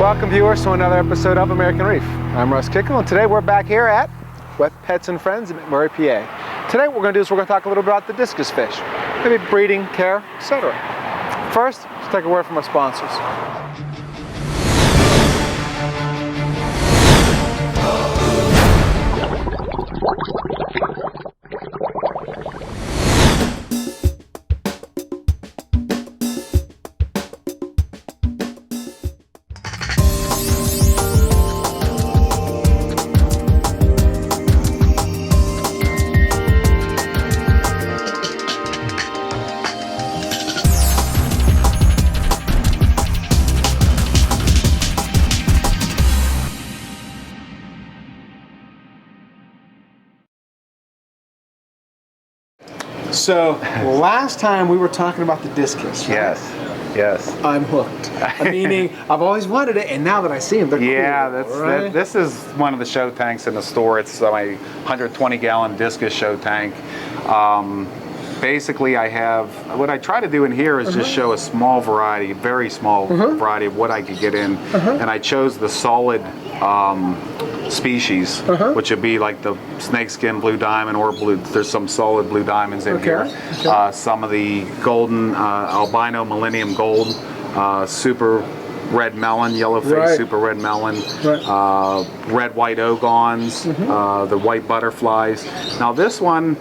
Welcome viewers to another episode of American Reef. I'm Russ Kickle, and today we're back here at Wetpets and Friends in McMurray, PA. Today what we're going to do is we're going to talk a little bit about the discus fish, maybe breeding, care, etc. First, let's take a word from our sponsors. So, last time we were talking about the discus, right? Yes. I'm hooked. Meaning, I've always wanted it, and now that I see them, they're cool, right? This is one of the show tanks in the store. It's my 120-gallon discus show tank. Basically, I have, what I try to do in here is just show a small variety, very small variety of what I could get in. And I chose the solid species, which would be like the snakeskin blue diamond or blue. There's some solid blue diamonds in here. Some of the golden albino millennium gold, super red melon, yellowface super red melon, red white ogons, the white butterflies. Now this one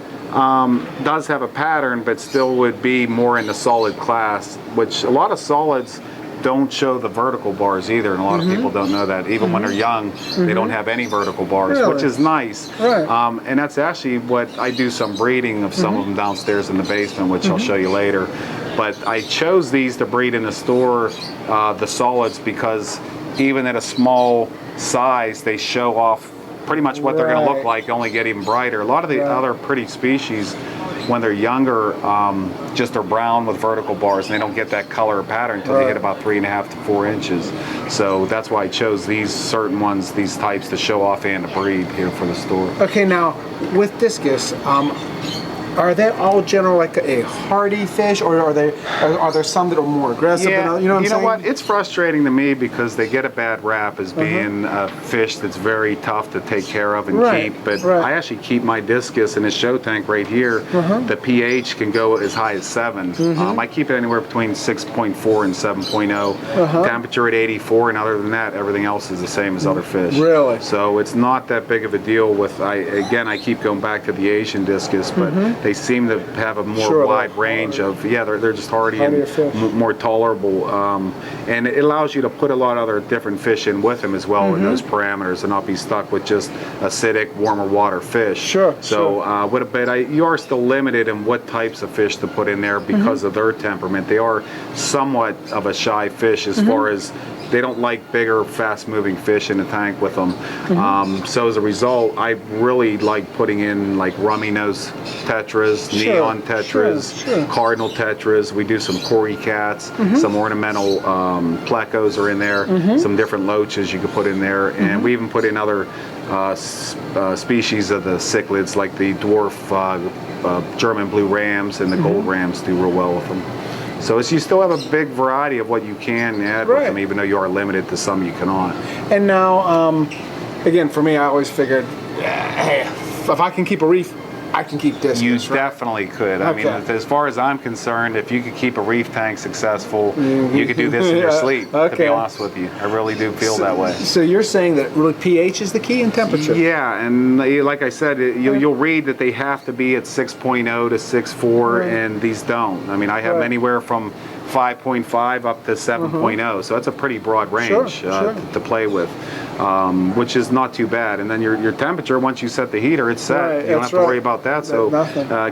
does have a pattern, but still would be more in the solid class, which a lot of solids don't show the vertical bars either, and a lot of people don't know that. Even when they're young, they don't have any vertical bars, which is nice. And that's actually what I do some breeding of some of them downstairs in the basement, which I'll show you later. But I chose these to breed in the store, the solids, because even at a small size, they show off pretty much what they're going to look like, only get even brighter. A lot of the other pretty species, when they're younger, just are brown with vertical bars, and they don't get that color or pattern until they hit about 3.5 to 4 inches. So that's why I chose these certain ones, these types, to show off and to breed here for the store. Okay, now with discus, are they all general like a hardy fish, or are there some that are more aggressive? Yeah, you know what? It's frustrating to me because they get a bad rap as being a fish that's very tough to take care of and keep. But I actually keep my discus in a show tank right here. The pH can go as high as 7. I keep it anywhere between 6.4 and 7.0. Temperature at 84, and other than that, everything else is the same as other fish. Really? So it's not that big of a deal with. I keep going back to the Asian discus, but they seem to have a more wide range of, they're just hardy and more tolerable. And it allows you to put a lot of other different fish in with them as well in those parameters, and not be stuck with just acidic, warmer water fish. You are still limited in what types of fish to put in there because of their temperament. They are somewhat of a shy fish as far as they don't like bigger, fast-moving fish in the tank with them. So as a result, I really like putting in like rummy nose tetras, neon tetras, cardinal tetras. We do some cory cats, some ornamental plecos are in there, some different loaches you could put in there, and we even put in other species of the cichlids, like the dwarf German blue rams and the gold rams do real well with them. So you still have a big variety of what you can add with them, even though you are limited to some you cannot. And now, again, for me, I always figured, hey, if I can keep a reef, I can keep discus. You definitely could. I mean, as far as I'm concerned, if you could keep a reef tank successful, you could do this in your sleep, to be honest with you. I really do feel that way. So you're saying that really pH is the key in temperature? Yeah, and like I said, you'll read that they have to be at 6.0 to 6.4, and these don't. I mean, I have anywhere from 5.5 up to 7.0, so that's a pretty broad range to play with, which is not too bad. And then your temperature, once you set the heater, it's set. You don't have to worry about that. So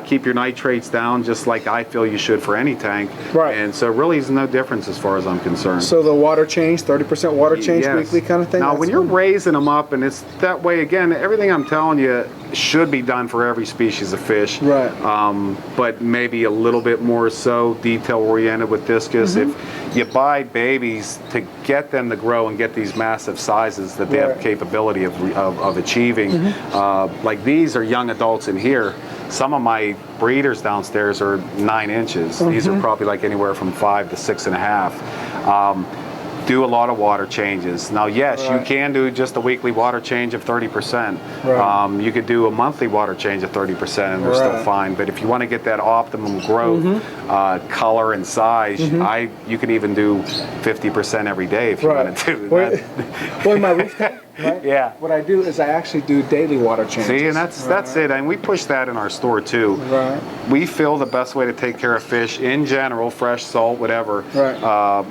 keep your nitrates down, just like I feel you should for any tank. And so really is no difference as far as I'm concerned. So the water change, 30% water change weekly kind of thing? Now when you're raising them up, and it's that way, again, everything I'm telling you should be done for every species of fish. But maybe a little bit more so detail oriented with discus. If you buy babies, to get them to grow and get these massive sizes that they have capability of achieving, like these are young adults in here. Some of my breeders downstairs are 9 inches. These are probably like anywhere from 5 to 6.5. do a lot of water changes. Now, yes, Right. you can do just a weekly water change of 30%. Right. You could do a monthly water change of 30% and we're still Right. fine. But if you want to get that optimum growth, color, and size, you can even do 50% every day if you Right. wanted to. Well, in my reef tank, right? Yeah. What I do is I actually do daily water changes. See, and that's it, and we push that in our store too. Right. We feel the best way to take care of fish in general, fresh, salt, whatever. Right.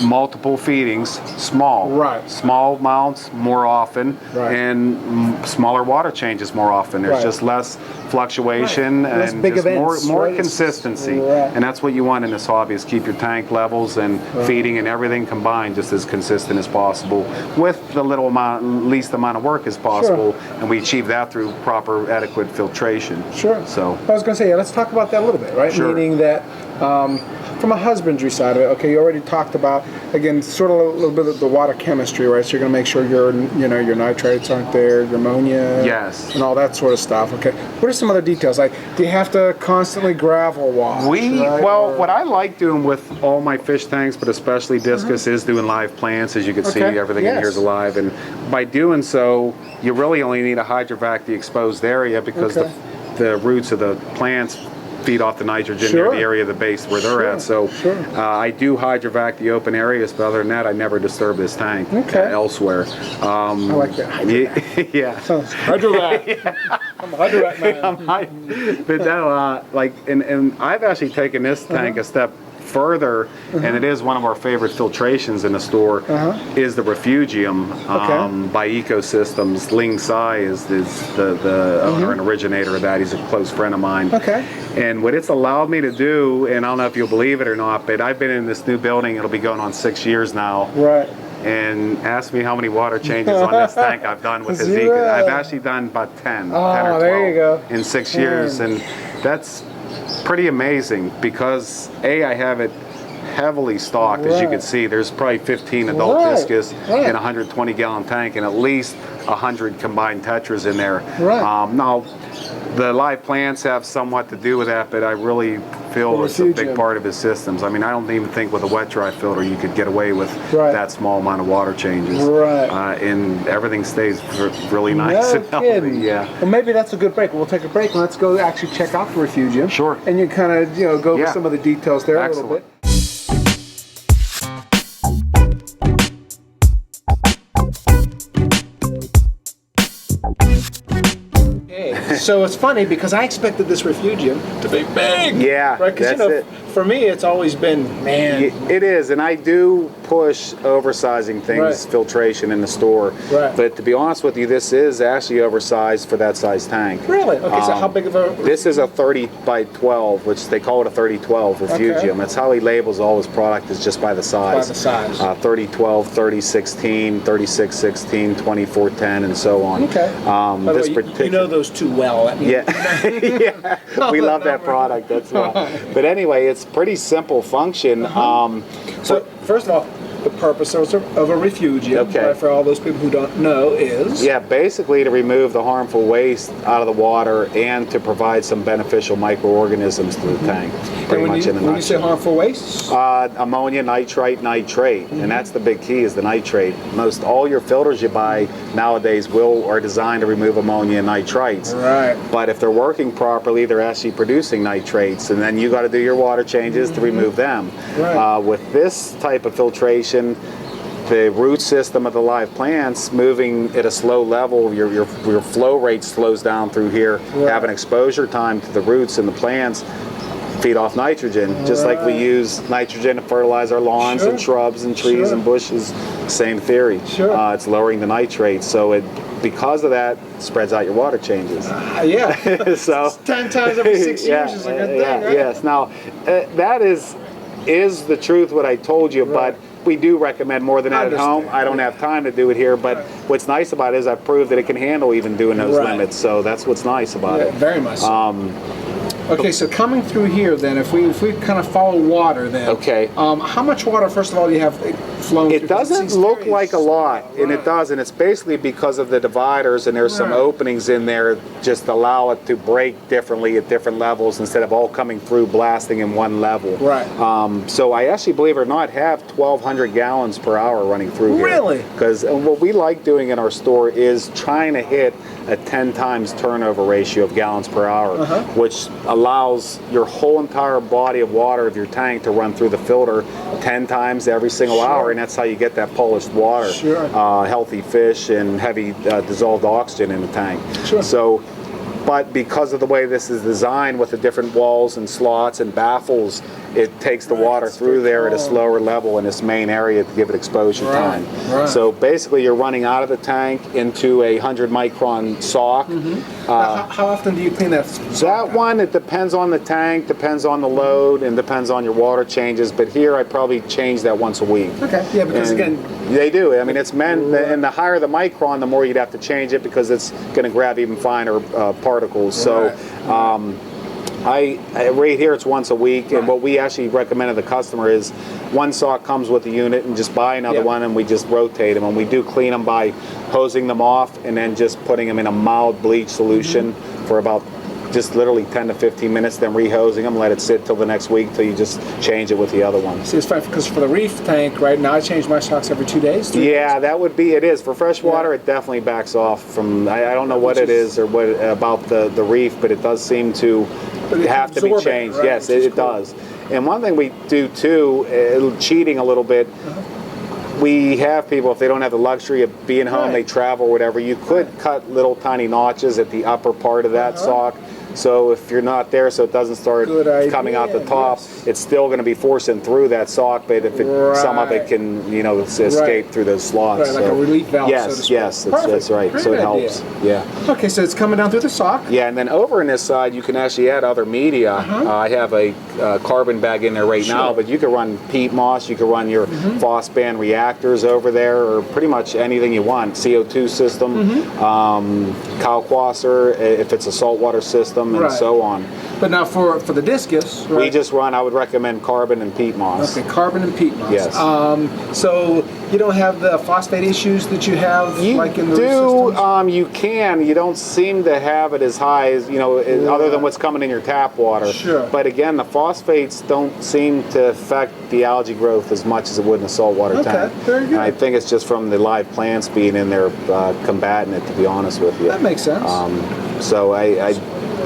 Multiple feedings, small. Right. Small amounts more often, Right. and smaller water changes more often. There's Right. just less fluctuation Right. Less and big just events, more right? consistency. Right. And that's what you want in this hobby, is keep your tank levels and feeding and everything combined just as consistent as possible with the least amount of work as possible. And we achieve that through proper, adequate filtration. Sure. So I was going to say, yeah, let's talk about that a little bit, right? Sure. Meaning that from a husbandry side of it, okay, you already talked about, again, sort of a little bit of the water chemistry, right? So you're going to make sure your nitrates aren't there, your ammonia, Yes. and all that sort of stuff. Okay. What are some other details? Like, do you have to constantly gravel wash? Right? Well, what I like doing with all my fish tanks, but especially Discus, is doing live plants. As you can see, Okay. everything in here is Yes. alive, and by doing so, you really only need to hydrovac the exposed area because Okay. the roots of the plants feed off the nitrogen Sure. near the area of the base where they're at. So Sure. I do hydrovac the open areas, but other than that, I never disturb this tank Okay. elsewhere. I like that. Yeah. Hydrovac. I'm a hydrovac man. But no, and I've actually taken this tank a step further, and it is one of our favorite filtrations in the store, is the Refugium by Ecosystems. Ling Sai is the owner and originator of that. He's a close friend of mine. Okay. And what it's allowed me to do, and I don't know if you'll believe it or not, but I've been in this new building, it'll be going on 6 years now. Right. And ask me how many water changes on this tank I've done with this Zero. Eco. I've actually done about 10 or 12 there you go. in 6 years, and that's pretty amazing because I have it heavily stocked. As you can see, there's probably 15 adult Discus in a 120-gallon tank, and at least 100 combined tetras in there. Right. Now, the live plants have somewhat to do with that, but I really feel it's a big part of his systems. I mean, I don't even think with a wet dry filter you could get away with that small amount of water changes. Right. And everything stays really nice and healthy. Kidding. Yeah. Well, maybe that's a good break. We'll take a break and let's go actually check out the Refugium. Sure. And you kind of go over some of the details there a little bit. So it's funny because I expected this Refugium to be big. Yeah, right? Because that's it. for me, it's always been It is, and I do push oversizing things, filtration in the store. Right. But to be honest with you, this is actually oversized for that size tank. Really? Okay. So how big of a? This is a 30 by 12, which they call it a 3012 Refugium. Okay. That's how he labels all his product, is just by the size. By the size. 3012, 3016, 3616, 2410, and so on. Okay. By the way, you know those two well. Yeah, yeah, we love that product. That's why. But anyway, it's pretty simple function. So first of all, the purpose of a Refugium, right, for all those people who don't know, is basically to remove the harmful waste out of the water and to provide some beneficial microorganisms to the tank. Pretty much in a nutshell. When you say harmful waste, ammonia, nitrite, nitrate, and that's the big key, is the nitrate. Most all your filters you buy nowadays are designed to remove ammonia and nitrites. Right. But if they're working properly, they're actually producing nitrates, and then you got to do your water changes to remove them. Right. With this type of filtration, the root system of the live plants moving at a slow level, your flow rate slows down through here. Have an exposure time to the roots and the plants, feed off nitrogen, just like we use nitrogen to fertilize our lawns and shrubs and trees and bushes. Same theory. It's lowering the nitrates, so because of that, spreads out your water changes. So 10 times every 6 years is a good thing, right? Yes. Now, that is the truth, what I told you, but we do recommend more than that at home. I don't have time to do it here, but what's nice about it is I've proved that it can handle even doing those limits, so that's what's nice about it. Very much so. Okay, so coming through here, then, if we kind of follow water, then. Okay. How much water, first of all, do you have flowing through? It doesn't look like a lot, and it does, and it's basically because of the dividers, and there's some openings in there just allow it to break differently at different levels instead of all coming through blasting in one level. Right. So I actually, believe it or not, have 1,200 gallons per hour running through here. Really? Because what we like doing in our store is trying to hit a 10 times turnover ratio of gallons per hour, which allows your whole entire body of water of your tank to run through the filter 10 times every single hour, and that's how you get that polished water, healthy fish, and heavy dissolved oxygen in the tank. So, but because of the way this is designed with the different walls and slots and baffles, it takes the water through there at a slower level in this main area to give it exposure time. So basically you're running out of the tank into a 100 micron sock. How often do you clean that? That one, it depends on the tank, depends on the load, and depends on your water changes, but here I probably change that once a week. Okay, yeah, because again... They do. I mean, it's meant, and the higher the micron, the more you'd have to change it because it's going to grab even finer particles. So right here it's once a week, and what we actually recommend to the customer is one sock comes with the unit, and just buy another one, and we just rotate them, and we do clean them by hosing them off and then just putting them in a mild bleach solution for about just literally 10 to 15 minutes, then rehosing them, let it sit till the next week till you just change it with the other one. See, it's fine because for the reef tank right now, I change my socks every 2 days. Yeah, that would be, it is. For freshwater, it definitely backs off from, I don't know what it is or what about the reef, but it does seem to have to be changed. Yes, it does. And one thing we do too, cheating a little bit, we have people, if they don't have the luxury of being home, they travel or whatever, you could cut little tiny notches at the upper part of that sock. So if you're not there, so it doesn't start coming out the top, it's still going to be forcing through that sock, but if it, some of it can, you know, escape through those slots. Like a relief valve, yes, so to speak. Yes, that's right. Great so it helps. Yeah. Okay, so it's coming down through the sock. Yeah, and then over in this side, you can actually add other media. I have a carbon bag in there right now, but you can run peat moss, you can run your phosphate reactors over there, or pretty much anything you want. CO2 system, kalkwasser, if it's a saltwater system, and so on. But now for the discus, we just run, I would recommend carbon and peat moss. Okay, carbon and peat moss. Yes. So you don't have the phosphate issues that you have like in the reef systems? You can. You don't seem to have it as high as, you know, other than what's coming in your tap water. Sure. But again, the phosphates don't seem to affect the algae growth as much as it would in a saltwater tank. Okay, very good. And I think it's just from the live plants being in there combating it, to be honest with you. That makes sense. So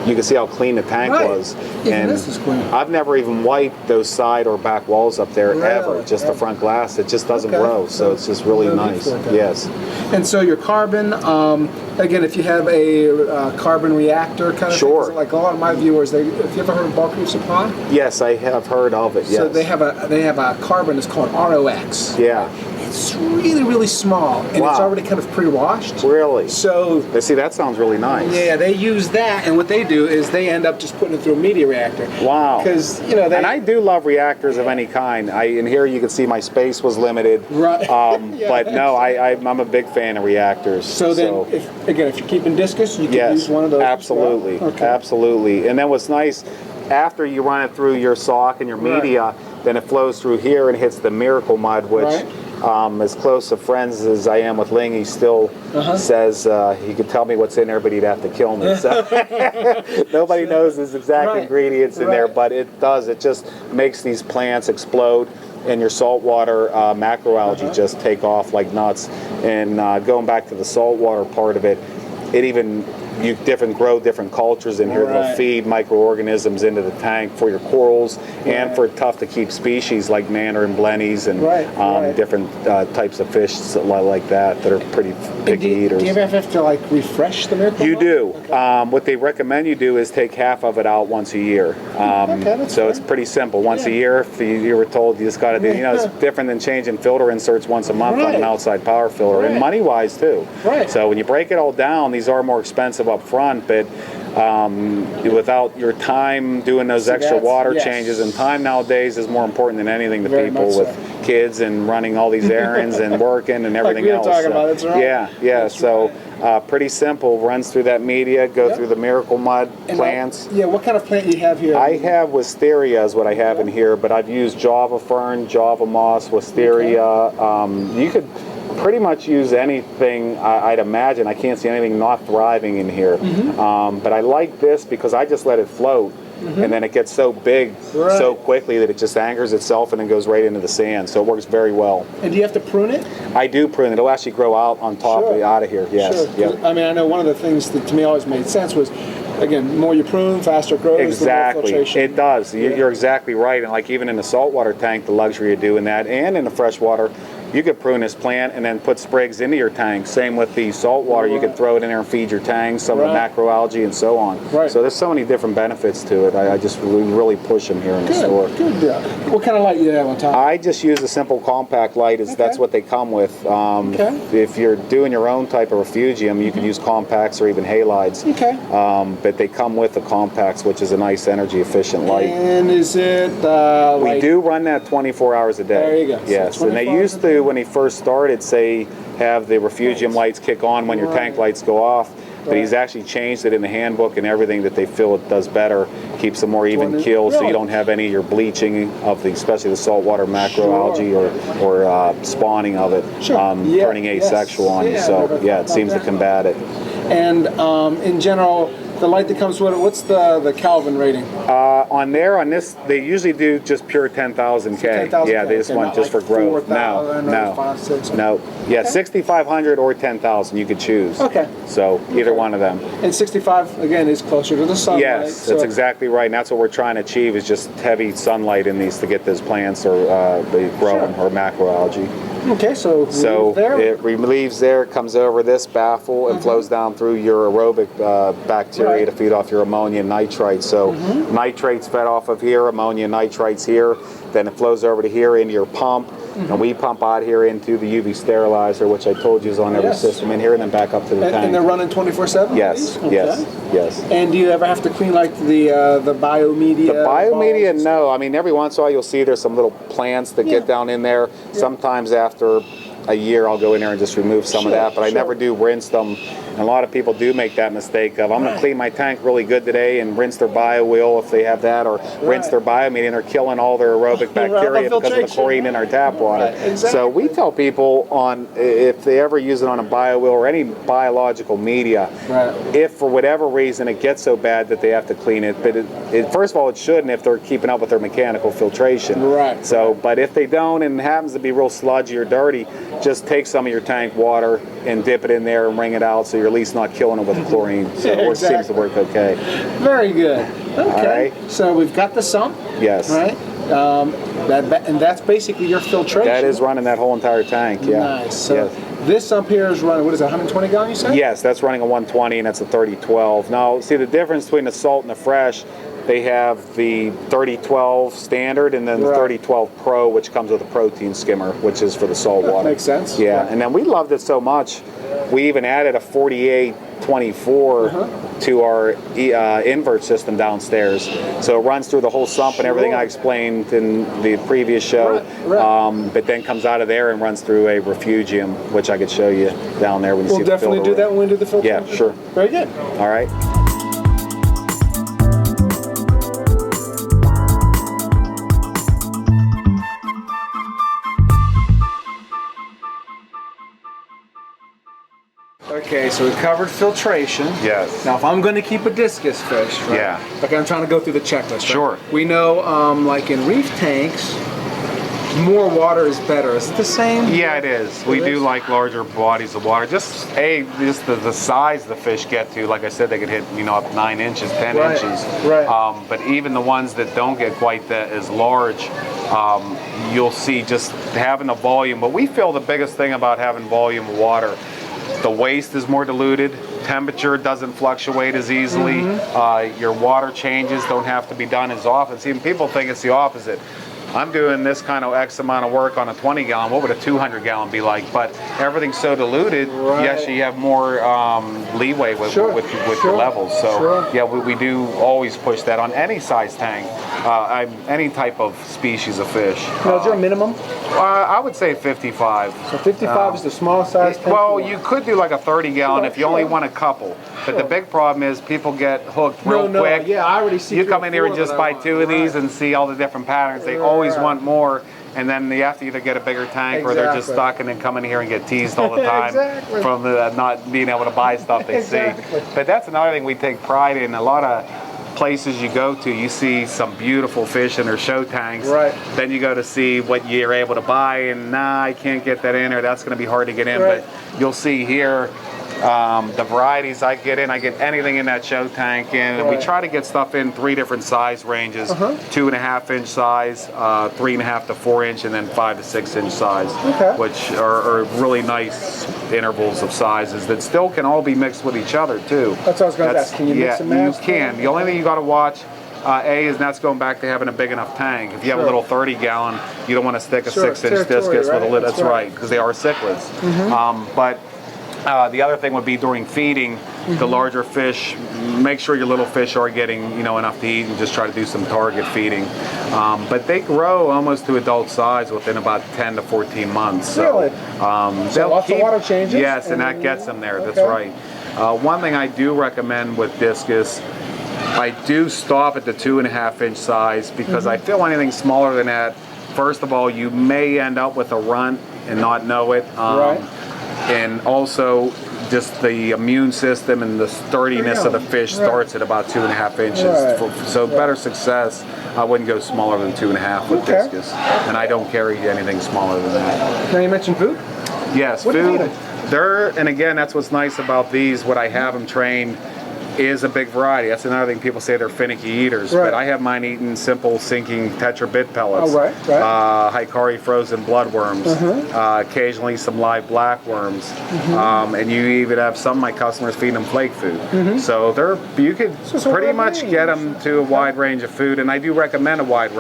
you can see how clean the tank was. And this is clean. I've never even wiped those side or back walls up there ever. Just the front glass. It just doesn't grow. So it's just really nice. Yes. And so your carbon, again, if you have a carbon reactor kind of thing, like a lot of my viewers, have you ever heard of bulk reef supply? Yes, I have heard of it. Yes. So they have a carbon. It's called ROX. Yeah. It's really, really small, and it's already kind of pre-washed. Really? So see, that sounds really nice. Yeah, they use that, and what they do is they end up just putting it through a media reactor. Wow. Because and I do love reactors of any kind. In here you can see my space was limited. Right. But no, I'm a big fan of reactors. So then, if you're keeping discus, you can use one of those. Absolutely. Okay. Absolutely. And then what's nice, after you run it through your sock and your media, then it flows through here and hits the Miracle Mud, which as close of friends as I am with Ling, he still says he could tell me what's in there, but he'd have to kill me. So nobody knows his exact ingredients in there, but it does. It just makes these plants explode, and your saltwater macroalgae just take off like nuts. And going back to the saltwater part of it, you grow different cultures in here that'll feed microorganisms into the tank for your corals and for tough to keep species like mandarin blennies and different types of fish like that are pretty picky eaters. Do you ever have to like refresh the Miracle Mud? You do. What they recommend you do is take half of it out once a year. So it's pretty simple. Once a year, if you were told you just got to do, it's different than changing filter inserts once a month on an outside power filter, and money-wise too. So when you break it all down, these are more expensive up front, but without your time doing those extra water changes, and time nowadays is more important than anything to people with kids and running all these errands and working and everything else. Talking about, that's right. Yeah. So Pretty simple. Runs through that media, go through the miracle mud plants. What kind of plant you have here? I have wisteria is what I have in here, but I've used Java fern, Java moss, wisteria. You could pretty much use anything, I'd imagine. I can't see anything not thriving in here. But I like this because I just let it float. And then it gets so big so quickly that it just anchors itself and then goes right into the sand. So it works very well. And do you have to prune it? I do prune it. It'll actually grow out on top out of here. Yes. Yep. I mean, I know one of the things that to me always made sense was, again, the more you prune, faster it grows. Exactly. The more filtration. It does. You're exactly right. And like even in the saltwater tank, the luxury of doing that, and in the freshwater, you could prune this plant and then put sprigs into your tank. Same with the saltwater. You could throw it in there and feed your tanks, some of the macroalgae and so on. So there's so many different benefits to it. I just really push them here in the store. Good. What kind of light you have on top? I just use a simple compact light. That's what they come with. If you're doing your own type of refugium, you can use compacts or even halides. But they come with the compacts, which is a nice energy efficient light. And is it we do run that 24 hours a day. There you go. Yes, and they used to, when he first started, say have the refugium lights kick on when your tank lights go off. But he's actually changed it in the handbook and everything that they feel it does better, keeps a more even keel, so you don't have any of your bleaching of the, especially the saltwater macroalgae or spawning of it turning asexual on you. So it seems to combat it. And in general, the light that comes with it, what's the Kelvin rating? On this, they usually do just pure 10,000 K. Yeah, they just want just like for growth. 4,000 No. 5, 6, No. Yeah, 6,500 or 10,000, you could choose. So either one of them. And 65 again is closer to the sunlight. Yes, that's exactly right. And that's what we're trying to achieve, is just heavy sunlight in these to get those plants or the growing or macroalgae. Okay, so it relieves there, comes over this baffle and flows down through your aerobic bacteria to feed off your ammonia and nitrite. So nitrates fed off of here, ammonia and nitrites here, then it flows over to here into your pump, and we pump out here into the UV sterilizer, which I told you is on every system in here, and then back up to the tank. And they're running 24/7? Yes, yes. And do you ever have to clean like the biomedia? The biomedia, no. I mean, every once in a while you'll see there's some little plants that get down in there. Sometimes after a year I'll go in there and just remove some of that, but I never do rinse them. And a lot of people do make that mistake of, I'm going to clean my tank really good today and rinse their bio-oil if they have that, or rinse their biomedia, and they're killing all their aerobic bacteria because of the chlorine in our tap water. So we tell people if they ever use it on a bio-oil or any biological media, if for whatever reason it gets so bad that they have to clean it, but first of all it shouldn't if they're keeping up with their mechanical filtration. So, but if they don't and it happens to be real sludgy or dirty, just take some of your tank water and dip it in there and wring it out, so you're at least not killing it with the chlorine. So it seems to work okay. Very good. Okay. So we've got the sump. Yes. Right. And that's basically your filtration. That is running that whole entire tank. Yeah. Nice. So this sump here is running, what is it, 120 gallon, you said? Yes, that's running a 120, and that's a 3012. Now, see the difference between the salt and the fresh. They have the 3012 standard and then the 3012 Pro, which comes with a protein skimmer, which is for the salt water. Makes sense. Yeah, and then we loved it so much, we even added a 4824 to our invert system downstairs. So it runs through the whole sump and everything I explained in the previous show, but then comes out of there and runs through a refugium, which I could show you down there when you see the filter. We'll definitely do that when we do the filter. Yeah, sure. Very good. All right. Okay, so we covered filtration. Yes. Now, if I'm going to keep a discus fish, like I'm trying to go through the checklist. Right? Sure. We know, like in reef tanks, more water is better. Is it the same? Yeah, it is. We do like larger bodies of water. Just the size the fish get to. Like I said, they could hit up 9 inches, 10 inches. But even the ones that don't get quite that as large, you'll see just having the volume. But we feel the biggest thing about having volume of water, the waste is more diluted, temperature doesn't fluctuate as easily, your water changes don't have to be done as often. See, people think it's the opposite. I'm doing this kind of X amount of work on a 20 gallon. What would a 200 gallon be like? But everything's so diluted, yes, you have more leeway with your levels. So yeah, we do always push that on any size tank, any type of species of fish. Now, is there a minimum? I would say 55. So 55 is the small size tank? Well, you could do like a 30 gallon if you only want a couple. But the big problem is people get hooked real quick. Yeah, I already see. You come in here and just buy 2 of these and see all the different patterns. They always want more. And then you have to either get a bigger tank or they're just stuck and then come in here and get teased all the time from the not being able to buy stuff they see. But that's another thing we take pride in. A lot of places you go to, you see some beautiful fish in their show tanks. Then you go to see what you're able to buy and I can't get that in, or that's going to be hard to get in. But you'll see here the varieties I get anything in that show tank in, and we try to get stuff in 3 different size ranges: 2.5 inch size, 3.5 to 4 inch, and then 5 to 6 inch size, which are really nice intervals of sizes that still can all be mixed with each other too. That's what I was going to ask. Can you mix and match? You can. The only thing you got to watch is that's going back to having a big enough tank. If you have a little 30 gallon, you don't want to stick a 6 inch discus with a lid. That's right, because they are cichlids. But the other thing would be during feeding, the larger fish, make sure your little fish are getting enough to eat, and just try to do some target feeding. But they grow almost to adult size within about 10 to 14 months. So, so lots of water changes? Yes, and that gets them there. That's right. One thing I do recommend with discus, I do stop at the 2.5 inch size because I feel anything smaller than that, first of all, you may end up with a runt and not know it. And also, just the immune system and the sturdiness of the fish starts at about 2.5 inches. So better success, I wouldn't go smaller than 2.5 with discus. And I don't carry anything smaller than that. Now you mentioned food? Yes, food. And again, that's what's nice about these, what I have them trained is a big variety. That's another thing, people say they're finicky eaters, but I have mine eating simple sinking Tetra bit pellets, Hikari frozen bloodworms, occasionally some live blackworms, and you even have some of my customers feeding them flake food. So you could pretty much get them to a wide range of food, and I do recommend a wide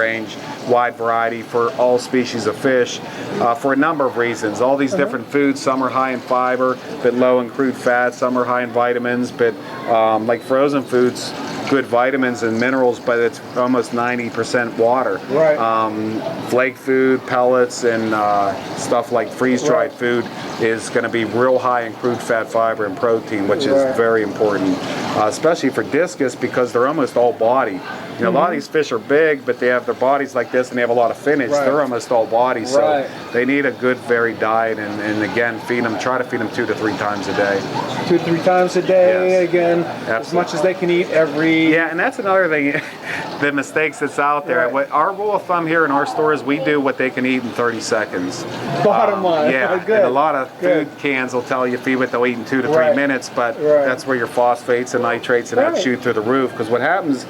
variety for all species of fish for a number of reasons. All these different foods, some are high in fiber but low in crude fat, some are high in vitamins, but like frozen foods, good vitamins and minerals, but it's almost 90% water. Flake food, pellets, and stuff like freeze-dried food is going to be real high in crude fat, fiber, and protein, which is very important, especially for discus because they're almost all body. A lot of these fish are big, but they have their bodies like this and they have a lot of finnage. They're almost all body, so they need a good varied diet, and again, try to feed them 2 to 3 times a day. 2 to 3 times a day, again, as much as they can eat every... Yeah, and that's another thing, the mistakes that's out there. Our rule of thumb here in our store is we do what they can eat in 30 seconds. Bottom line. And a lot of food cans will tell you feed what they'll eat in 2 to 3 minutes, but that's where your phosphates and nitrates and that shoot through the roof, because what happens,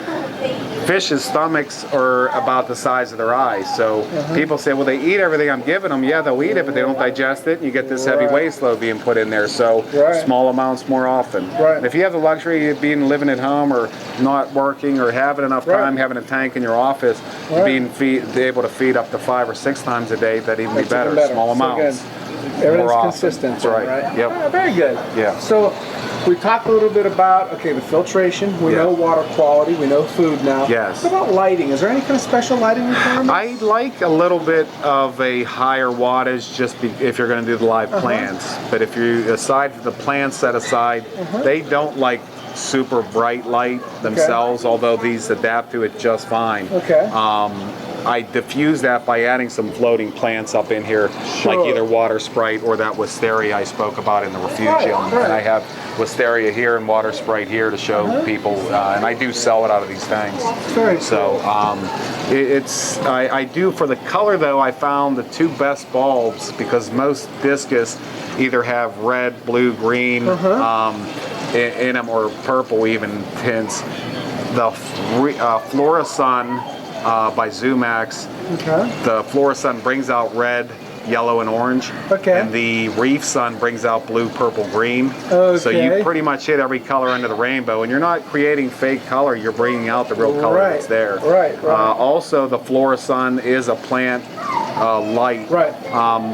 fish's stomachs are about the size of their eyes, so people say, well, they eat everything I'm giving them. Yeah, they'll eat it, but they don't digest it, and you get this heavy waste load being put in there, so small amounts more often. And if you have the luxury of living at home or not working or having enough time, having a tank in your office, being able to feed up to 5 or 6 times a day, that'd even be better. Small amounts. Everything's consistent, right? Yep. Very good. Yeah. So we talked a little bit about the filtration. We know water quality. We know food now. Yes. What about lighting? Is there any kind of special lighting requirements? I like a little bit of a higher wattage if you're going to do the live plants. But if you aside from the plants set aside, they don't like super bright light themselves, although these adapt to it just fine. I diffuse that by adding some floating plants up in here, like either water sprite or that wisteria I spoke about in the refugium. And I have wisteria here and water sprite here to show people, and I do sell it out of these tanks. So I do, for the color though, I found the 2 best bulbs, because most discus either have red, blue, green in them, or purple even tints. The Flora Sun by Zumax, the Flora Sun brings out red yellow and orange. Okay. And the reef sun brings out blue, purple, green. Okay. So you pretty much hit every color under the rainbow, and you're not creating fake color, you're bringing out the real color that's there. Right. Also, the Florisun is a plant light. Right.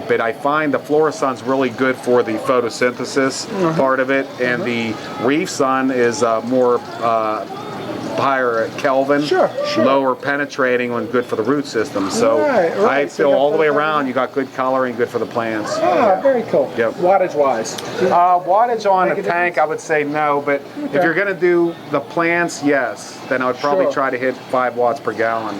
But I find the Florisun's really good for the photosynthesis part of it, and the reef sun is more higher Kelvin, lower penetrating and good for the root system. So I feel all the way around you got good coloring, good for the plants. Very cool. Yep. Wattage wise? Wattage on a tank, I would say no, but if you're going to do the plants, yes, then I would probably try to hit 5 watts per gallon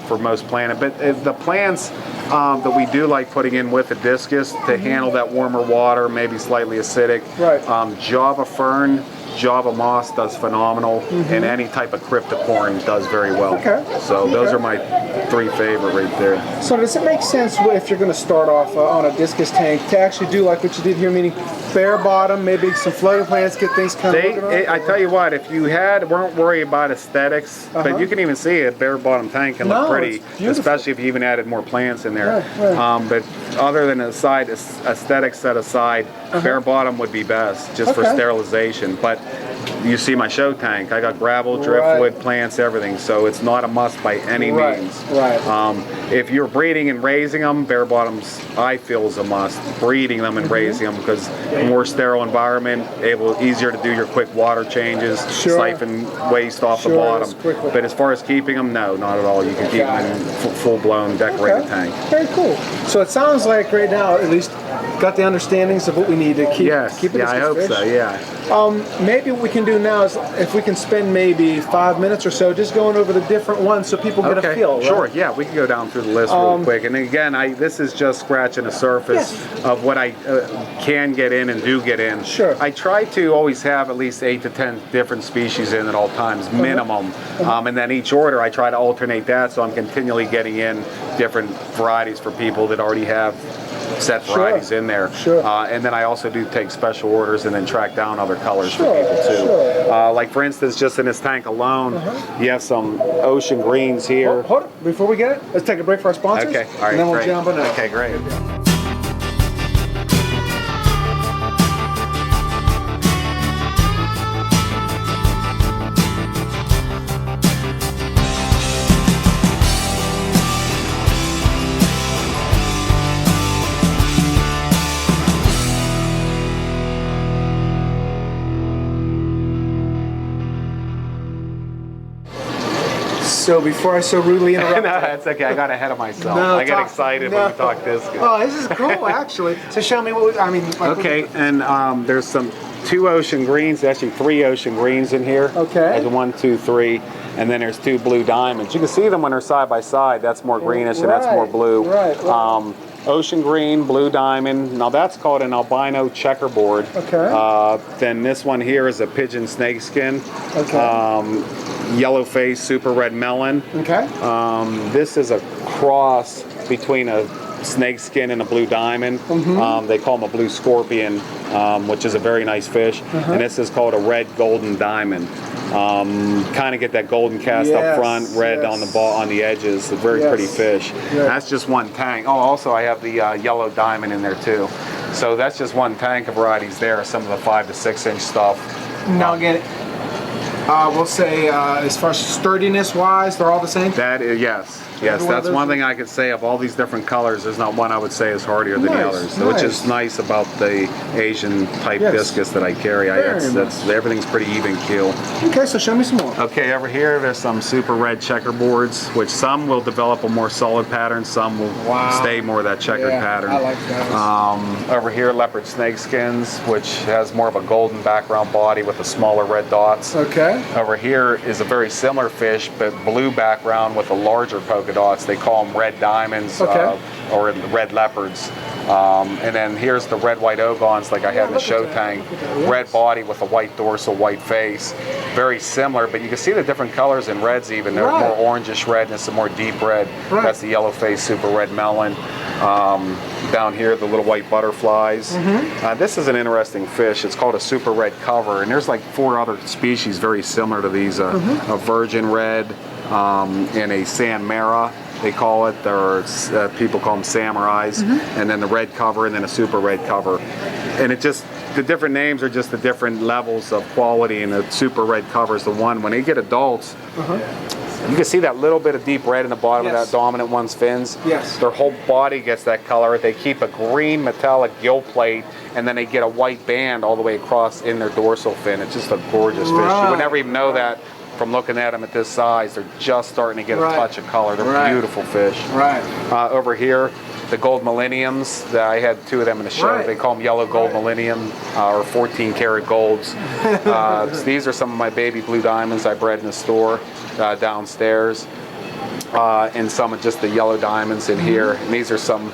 for most planting. But if the plants that we do like putting in with the discus to handle that warmer water, maybe slightly acidic, Java fern, Java moss does phenomenal, and any type of cryptocorn does very well. So those are my 3 favorite right there. So does it make sense if you're going to start off on a discus tank to actually do like what you did here, meaning bare bottom, maybe some floating plants, get things kind of I tell you what, if you weren't worried about aesthetics, but you can even see a bare bottom tank can look pretty, especially if you even added more plants in there. But other than aesthetics set aside, bare bottom would be best just for sterilization. But you see my show tank, I got gravel, driftwood, plants, everything, so it's not a must by any means. If you're breeding and raising them, bare bottoms I feel is a must. Breeding them and raising them, because more sterile environment, easier to do your quick water changes, siphon waste off the bottom. But as far as keeping them, no, not at all. You can keep them in full-blown decorated tank. Very cool. So it sounds like right now, at least, got the understandings of what we need to keep. Keep it I hope so. Maybe what we can do now is if we can spend maybe 5 minutes or so just going over the different ones so people get a feel. Sure, yeah, we can go down through the list real quick. And again, this is just scratching the surface of what I can get in and do get in. I try to always have at least 8 to 10 different species in at all times, minimum. And then each order I try to alternate that, so I'm continually getting in different varieties for people that already have set varieties in there. And then I also do take special orders and then track down other colors for people too. Like for instance, just in this tank alone, you have some ocean greens here. Hold it. Before we get it, let's take a break for our sponsors. Okay, all right, and then we'll jump on it. Okay, great. So before I so rudely interrupt. No, that's okay. I got ahead of myself. I get excited when we talk discus. Oh, this is cool, actually. So show me what and there's 2 ocean greens, actually 3 ocean greens in here. There's 1, 2, 3, and then there's 2 blue diamonds. You can see them when they're side by side. That's more greenish and that's more blue. Ocean green, blue diamond. Now that's called an albino checkerboard. Then this one here is a pigeon snakeskin. Yellow face, super red melon. This is a cross between a snakeskin and a blue diamond. They call them a blue scorpion, which is a very nice fish. And this is called a red golden diamond. Kind of get that golden cast up front, red on the edges. A very pretty fish. That's just one tank. Oh, also I have the yellow diamond in there too. So that's just one tank of varieties there. Some of the 5 to 6 inch stuff. Now again, we'll say as far as sturdiness wise, they're all the same? That is, yes, that's one thing I could say. Of all these different colors, there's not one I would say is hardier than the others, which is nice about the Asian type discus that I carry. Everything's pretty even keel. Okay, so show me some more. Okay, over here there's some super red checkerboards, which some will develop a more solid pattern, some will stay more of that checkered pattern. I like those. Over here, leopard snakeskins, which has more of a golden background body with the smaller red dots. Over here is a very similar fish, but blue background with the larger polka dots. They call them red diamonds or red leopards. And then here's the red white ogons, like I had in the show tank. Red body with a white dorsal, white face. Very similar, but you can see the different colors in reds even. They're more orangish red and some more deep red. That's the yellow face, super red melon. Down here, the little white butterflies. This is an interesting fish. It's called a super red cover, and there's like 4 other species very similar to these. A virgin red and a San Mara. they call it, or people call them samurais, and then the red cover, and then a super red cover. And it just, the different names are just the different levels of quality, and the super red cover is the one. When they get adults, you can see that little bit of deep red in the bottom of that dominant one's fins. Yes. Their whole body gets that color. They keep a green metallic gill plate, and then they get a white band all the way across in their dorsal fin. It's just a gorgeous fish. You would never even know that from looking at them at this size. They're just starting to get a touch of color. They're beautiful fish. Over here, the gold millenniums, I had 2 of them in the show. They call them yellow gold millennium, or 14 karat golds. These are some of my baby blue diamonds I bred in the store downstairs. And some of just the yellow diamonds in here. And these are some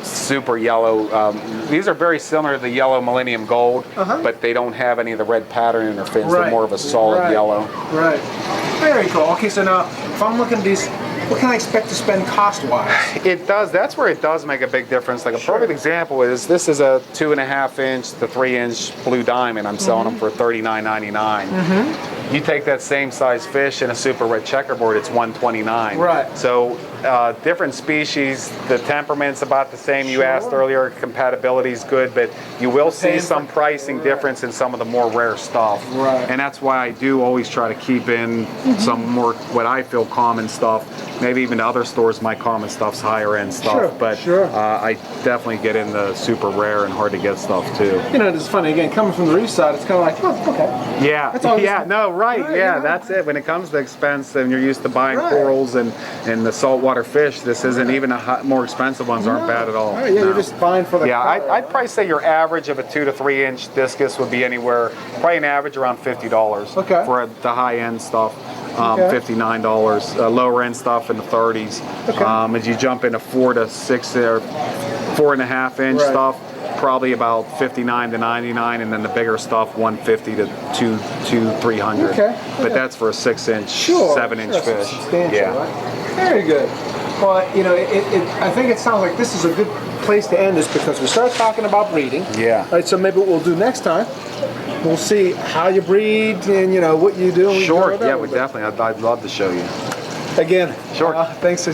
super yellow. These are very similar to the yellow millennium gold, but they don't have any of the red pattern in their fins. They're more of a solid yellow. Very cool. Okay, so now if I'm looking at these, what can I expect to spend cost-wise? It does. That's where it does make a big difference. Like a perfect example is this is a 2.5 inch to 3 inch blue diamond. I'm selling them for $39.99. You take that same size fish in a super red checkerboard, it's $129. So different species, the temperament's about the same. You asked earlier, compatibility's good, but you will see some pricing difference in some of the more rare stuff. And that's why I do always try to keep in some more, what I feel, common stuff. Maybe even other stores, my common stuff's higher end stuff, but I definitely get in the super rare and hard to get stuff too. You know, it's funny, again, coming from the reef side, it's kind of like, oh, okay. Yeah, that's it. When it comes to expense and you're used to buying corals and the saltwater fish, this isn't even more expensive ones aren't bad at all. You're just buying for the color. I'd probably say your average of a 2 to 3 inch discus would be anywhere, probably an average around $50 for the high end stuff. $59. Lower end stuff in the 30s. As you jump into 4 to 6 or 4.5 inch stuff, probably about $59 to $99, and then the bigger stuff $150 to $300. But that's for a 6 inch, 7 inch fish. Very good. Well, you know, I think it sounds like this is a good place to end this, because we start talking about breeding. Right, so maybe what we'll do next time, we'll see how you breed and, you know, what you do. We definitely. I'd love to show you. Again, thanks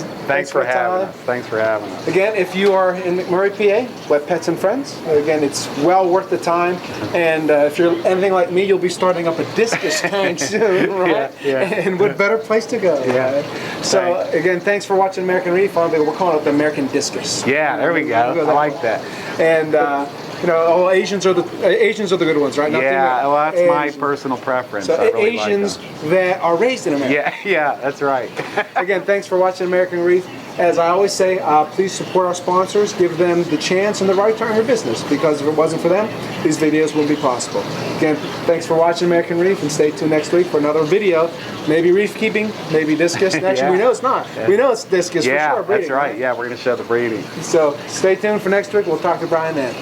for having us. Thanks for having us. Again, if you are in McMurray, PA, Wetpets and Friends, again, it's well worth the time. And if you're anything like me, you'll be starting up a discus tank soon, right? And what better place to go? So again, thanks for watching American Reef. We're calling it the American Discus. There we go. I like that. And you know, Asians are the good ones, right? Well, that's my personal preference. So I really Asians like them. that are raised in America. That's right. Again, thanks for watching American Reef. As I always say, please support our sponsors. Give them the chance and the right to earn their business, because if it wasn't for them, these videos wouldn't be possible. Again, thanks for watching American Reef, and stay tuned next week for another video. Maybe reef keeping, maybe discus. Actually, we know it's not. We know it's discus for sure. Breeding, that's right. We're going to show the breeding. So stay tuned for next week. We'll talk to Brian then.